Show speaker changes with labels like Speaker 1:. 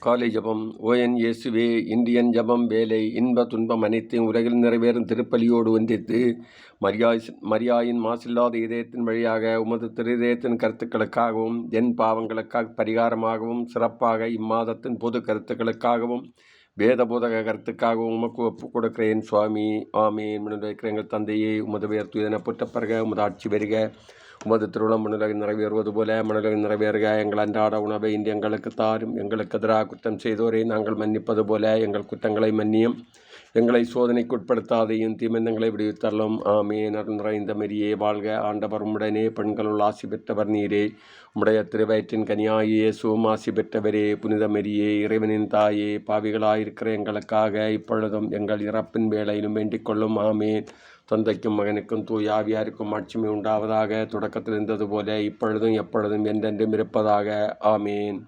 Speaker 1: காலை ஜபம். ஓஎன் இயேசுவே, இந்தியன் ஜபம் வேலை இன்ப துன்பம் அனைத்தையும் உலகில் நிறைவேறும் திருப்பலியோடு ஒன்றித்து மரியாயின் மாசில்லாத இதயத்தின் வழியாக உமது திருதயத்தின் கருத்துக்களுக்காகவும் என் பாவங்களுக்காக பரிகாரமாகவும் சிறப்பாக இம்மாதத்தின் பொது கருத்துக்களுக்காகவும் வேத போதக கருத்துக்காகவும் உமக்கு ஒப்பு கொடுக்கிறேன் சுவாமி. ஆமீன். முன்னிலைக்கிற எங்கள் தந்தையே, உமது பெயர் தூயதென போற்றப்படுக, உமது ஆட்சி வருக, உமது திருவுளம் மண்ணுலகில் நிறைவேறுவது போல மண்ணுலகில் நிறைவேறுக. எங்கள் அன்றாட உணவை இன்று எங்களுக்கு தாரும். எங்களுக்கு எதிராக குற்றம் செய்தோரை நாங்கள் மன்னிப்பது போல எங்கள் குற்றங்களை மன்னியும். எங்களை சோதனைக்கு உட்படுத்தாதையும் தீமந்தங்களை விடுவித்தரலும். ஆமீன். அருள் நிறைந்த மரியே வாழ்க, ஆண்டவர் உம்முடனே, பெண்களுள் ஆசி பெற்றவர் நீரே, உம்முடைய திருவயிற்றின் கனியாகிய இயேசுவும் ஆசி பெற்றவரே. புனித மரியே, இறைவனின் தாயே, பாவிகளாயிருக்கிற எங்களுக்காக இப்பொழுதும் எங்கள் இறப்பின் வேளையிலும் வேண்டிக் கொள்ளும். ஆமீன். தந்தைக்கும் மகனுக்கும் தூய ஆவியாருக்கும் ஆட்சிமை உண்டாவதாக. தொடக்கத்தில் இருந்தது போல இப்பொழுதும் எப்பொழுதும் என்றென்றும் இருப்பதாக. ஆமீன்.